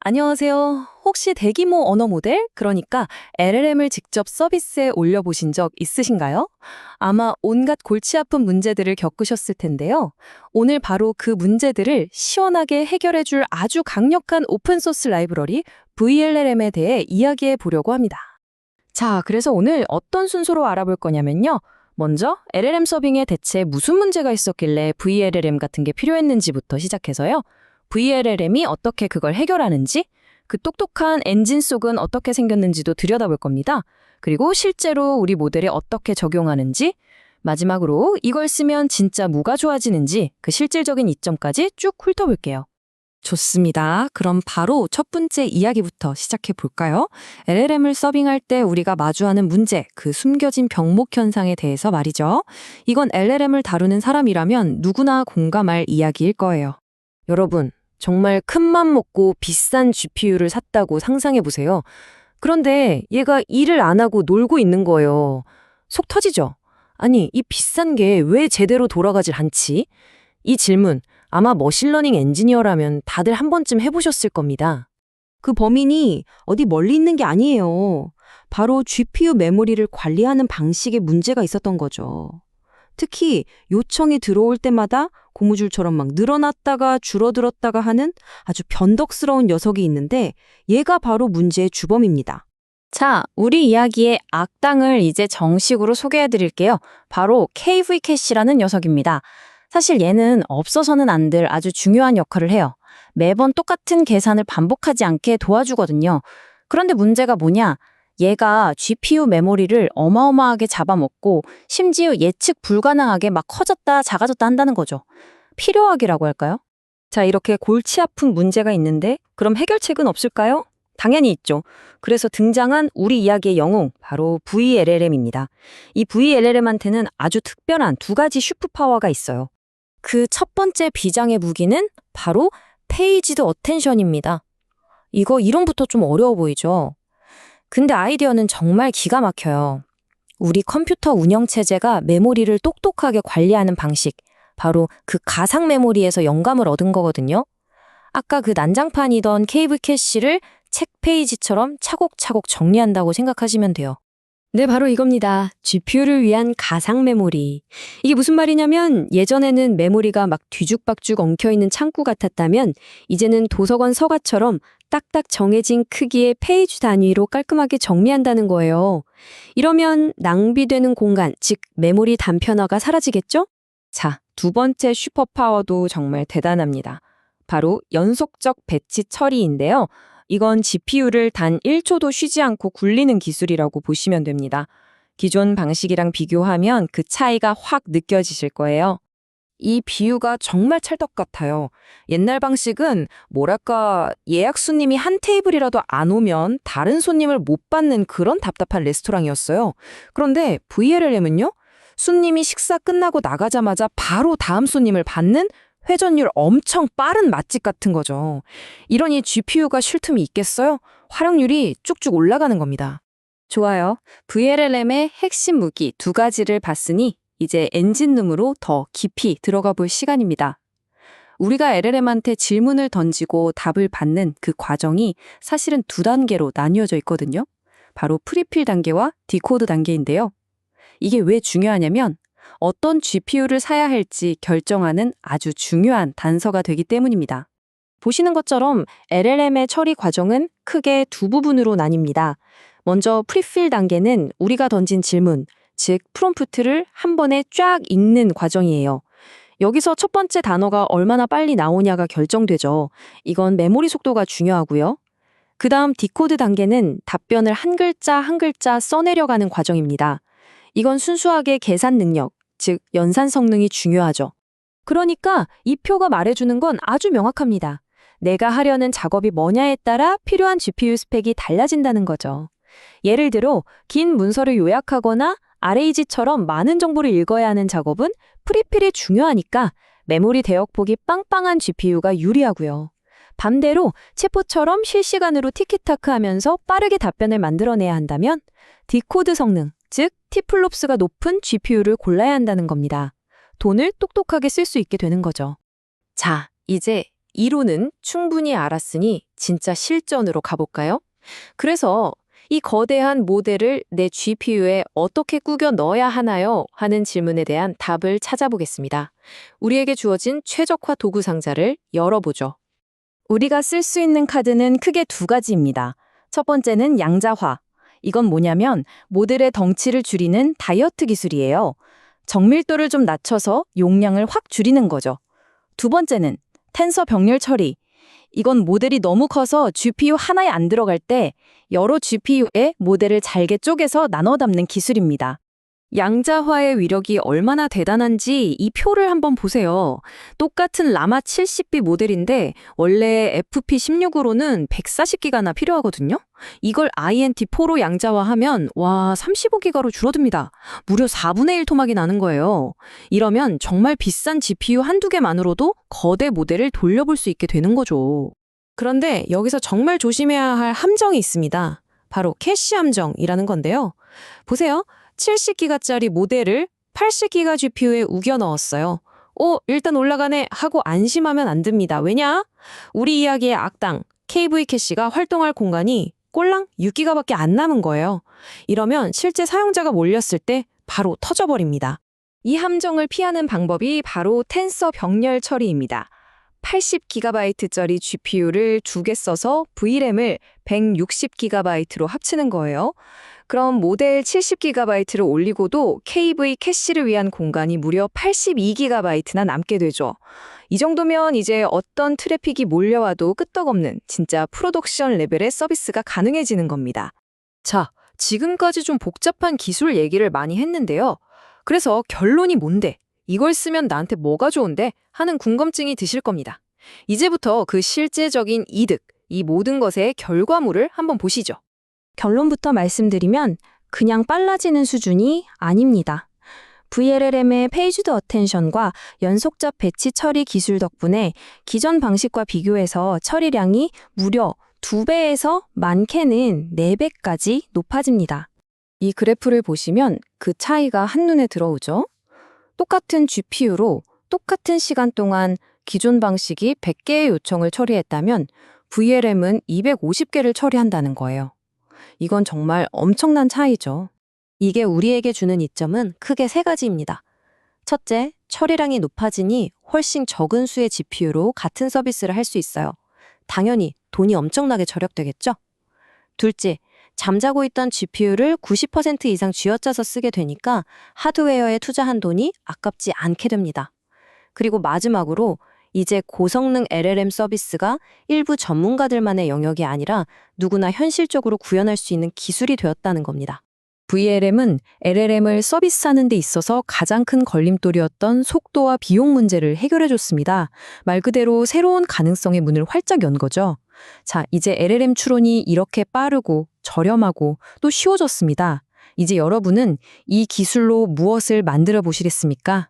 안녕하세요. 혹시 대규모 언어 모델, 그러니까 LLM을 직접 서비스에 올려보신 적 있으신가요? 아마 온갖 골치 아픈 문제들을 겪으셨을 텐데요. 오늘 바로 그 문제들을 시원하게 해결해줄 아주 강력한 오픈소스 라이브러리 VLLM에 대해 이야기해 보려고 합니다. 자, 그래서 오늘 어떤 순서로 알아볼 거냐면요. 먼저 LLM 서빙에 대체 무슨 문제가 있었길래 VLLM 같은 게 필요했는지부터 시작해서요. VLLM이 어떻게 그걸 해결하는지, 그 똑똑한 엔진 속은 어떻게 생겼는지도 들여다볼 겁니다. 그리고 실제로 우리 모델에 어떻게 적용하는지, 마지막으로 이걸 쓰면 진짜 뭐가 좋아지는지 그 실질적인 이점까지 쭉 훑어볼게요. 좋습니다. 그럼 바로 첫 번째 이야기부터 시작해 볼까요? LLM을 서빙할 때 우리가 마주하는 문제, 그 숨겨진 병목 현상에 대해서 말이죠. 이건 LLM을 다루는 사람이라면 누구나 공감할 이야기일 거예요. 여러분, 정말 큰맘 먹고 비싼 GPU를 샀다고 상상해 보세요. 그런데 얘가 일을 안 하고 놀고 있는 거예요. 속 터지죠? 아니, 이 비싼 게 왜 제대로 돌아가질 않지? 이 질문, 아마 머신러닝 엔지니어라면 다들 한 번쯤 해보셨을 겁니다. 그 범인이 어디 멀리 있는 게 아니에요. 바로 GPU 메모리를 관리하는 방식에 문제가 있었던 거죠. 특히 요청이 들어올 때마다 고무줄처럼 막 늘어났다가 줄어들었다가 하는 아주 변덕스러운 녀석이 있는데 얘가 바로 문제의 주범입니다. 자, 우리 이야기의 악당을 이제 정식으로 소개해 드릴게요. 바로 KV 캐시라는 녀석입니다. 사실 얘는 없어서는 안 될 아주 중요한 역할을 해요. 매번 똑같은 계산을 반복하지 않게 도와주거든요. 그런데 문제가 뭐냐? 얘가 GPU 메모리를 어마어마하게 잡아먹고 심지어 예측 불가능하게 막 커졌다 작아졌다 한다는 거죠. 필요하기라고 할까요? 자, 이렇게 골치 아픈 문제가 있는데 그럼 해결책은 없을까요? 당연히 있죠. 그래서 등장한 우리 이야기의 영웅, 바로 VLLM입니다. 이 VLLM한테는 아주 특별한 두 가지 슈퍼파워가 있어요. 그 첫 번째 비장의 무기는 바로 페이지드 어텐션입니다. 이거 이름부터 좀 어려워 보이죠? 근데 아이디어는 정말 기가 막혀요. 우리 컴퓨터 운영체제가 메모리를 똑똑하게 관리하는 방식, 바로 그 가상 메모리에서 영감을 얻은 거거든요. 아까 그 난장판이던 케이블 캐시를 책 페이지처럼 차곡차곡 정리한다고 생각하시면 돼요. 네, 바로 이겁니다. GPU를 위한 가상 메모리. 이게 무슨 말이냐면 예전에는 메모리가 막 뒤죽박죽 엉켜있는 창구 같았다면 이제는 도서관 서가처럼 딱딱 정해진 크기의 페이지 단위로 깔끔하게 정리한다는 거예요. 이러면 낭비되는 공간, 즉 메모리 단편화가 사라지겠죠? 자, 두 번째 슈퍼파워도 정말 대단합니다. 바로 연속적 배치 처리인데요. 이건 GPU를 단 1초도 쉬지 않고 굴리는 기술이라고 보시면 됩니다. 기존 방식이랑 비교하면 그 차이가 확 느껴지실 거예요. 이 비유가 정말 찰떡 같아요. 옛날 방식은 뭐랄까 예약 손님이 한 테이블이라도 안 오면 다른 손님을 못 받는 그런 답답한 레스토랑이었어요. 그런데 VLLM은요? 손님이 식사 끝나고 나가자마자 바로 다음 손님을 받는 회전율 엄청 빠른 맛집 같은 거죠. 이러니 GPU가 쉴 틈이 있겠어요? 활용률이 쭉쭉 올라가는 겁니다. 좋아요. VLLM의 핵심 무기 두 가지를 봤으니 이제 엔진룸으로 더 깊이 들어가 볼 시간입니다. 우리가 LLM한테 질문을 던지고 답을 받는 그 과정이 사실은 두 단계로 나뉘어져 있거든요. 바로 프리필 단계와 디코드 단계인데요. 이게 왜 중요하냐면 어떤 GPU를 사야 할지 결정하는 아주 중요한 단서가 되기 때문입니다. 보시는 것처럼 LLM의 처리 과정은 크게 두 부분으로 나뉩니다. 먼저 프리필 단계는 우리가 던진 질문, 즉 프롬프트를 한 번에 쫙 읽는 과정이에요. 여기서 첫 번째 단어가 얼마나 빨리 나오냐가 결정되죠. 이건 메모리 속도가 중요하고요. 그 다음 디코드 단계는 답변을 한 글자 한 글자 써내려가는 과정입니다. 이건 순수하게 계산 능력, 즉 연산 성능이 중요하죠. 그러니까 이 표가 말해주는 건 아주 명확합니다. 내가 하려는 작업이 뭐냐에 따라 필요한 GPU 스펙이 달라진다는 거죠. 예를 들어 긴 문서를 요약하거나 RAG처럼 많은 정보를 읽어야 하는 작업은 프리필이 중요하니까 메모리 대역폭이 빵빵한 GPU가 유리하고요. 반대로 챗봇처럼 실시간으로 티키타크 하면서 빠르게 답변을 만들어내야 한다면 디코드 성능, 즉 티플롭스가 높은 GPU를 골라야 한다는 겁니다. 돈을 똑똑하게 쓸 수 있게 되는 거죠. 자, 이제 이론은 충분히 알았으니 진짜 실전으로 가볼까요? 그래서 이 거대한 모델을 내 GPU에 어떻게 꾸겨 넣어야 하나요? 하는 질문에 대한 답을 찾아보겠습니다. 우리에게 주어진 최적화 도구 상자를 열어보죠. 우리가 쓸 수 있는 카드는 크게 두 가지입니다. 첫 번째는 양자화. 이건 뭐냐면 모델의 덩치를 줄이는 다이어트 기술이에요. 정밀도를 좀 낮춰서 용량을 확 줄이는 거죠. 두 번째는 텐서 병렬 처리. 이건 모델이 너무 커서 GPU 하나에 안 들어갈 때 여러 GPU에 모델을 잘게 쪼개서 나눠 담는 기술입니다. 양자화의 위력이 얼마나 대단한지 이 표를 한번 보세요. 똑같은 라마 70B 모델인데 원래 FP16으로는 140기가나 필요하거든요. 이걸 INT4로 양자화하면 35기가로 줄어듭니다. 무려 4분의 1 토막이 나는 거예요. 이러면 정말 비싼 GPU 한두 개만으로도 거대 모델을 돌려볼 수 있게 되는 거죠. 그런데 여기서 정말 조심해야 할 함정이 있습니다. 바로 캐시 함정이라는 건데요. 보세요. 70기가짜리 모델을 80기가 GPU에 우겨 넣었어요. 일단 올라가네 하고 안심하면 안 됩니다. 왜냐? 우리 이야기의 악당 KV 캐시가 활동할 공간이 꼴랑 6기가밖에 안 남은 거예요. 이러면 실제 사용자가 몰렸을 때 바로 터져버립니다. 이 함정을 피하는 방법이 바로 텐서 병렬 처리입니다. 80GB짜리 GPU를 2개 써서 VRAM을 160GB로 합치는 거예요. 그럼 모델 70GB를 올리고도 KV 캐시를 위한 공간이 무려 82GB나 남게 되죠. 이 정도면 이제 어떤 트래픽이 몰려와도 끄떡없는 진짜 프로덕션 레벨의 서비스가 가능해지는 겁니다. 자, 지금까지 좀 복잡한 기술 얘기를 많이 했는데요. 그래서 결론이 뭔데? 이걸 쓰면 나한테 뭐가 좋은데? 하는 궁금증이 드실 겁니다. 이제부터 그 실제적인 이득, 이 모든 것의 결과물을 한번 보시죠. 결론부터 말씀드리면 그냥 빨라지는 수준이 아닙니다. VLLM의 페이지드 어텐션과 연속잡 배치 처리 기술 덕분에 기존 방식과 비교해서 처리량이 무려 2배에서 많게는 4배까지 높아집니다. 이 그래프를 보시면 그 차이가 한눈에 들어오죠. 똑같은 GPU로 똑같은 시간 동안 기존 방식이 100개의 요청을 처리했다면 VLM은 250개를 처리한다는 거예요. 이건 정말 엄청난 차이죠. 이게 우리에게 주는 이점은 크게 3가지입니다. 첫째, 처리량이 높아지니 훨씬 적은 수의 GPU로 같은 서비스를 할 수 있어요. 당연히 돈이 엄청나게 절약되겠죠? 둘째, 잠자고 있던 GPU를 90% 이상 쥐어짜서 쓰게 되니까 하드웨어에 투자한 돈이 아깝지 않게 됩니다. 그리고 마지막으로 이제 고성능 LLM 서비스가 일부 전문가들만의 영역이 아니라 누구나 현실적으로 구현할 수 있는 기술이 되었다는 겁니다. VLM은 LLM을 서비스하는 데 있어서 가장 큰 걸림돌이었던 속도와 비용 문제를 해결해줬습니다. 말 그대로 새로운 가능성의 문을 활짝 연 거죠. 자, 이제 LLM 추론이 이렇게 빠르고 저렴하고 또 쉬워졌습니다. 이제 여러분은 이 기술로 무엇을 만들어 보시겠습니까?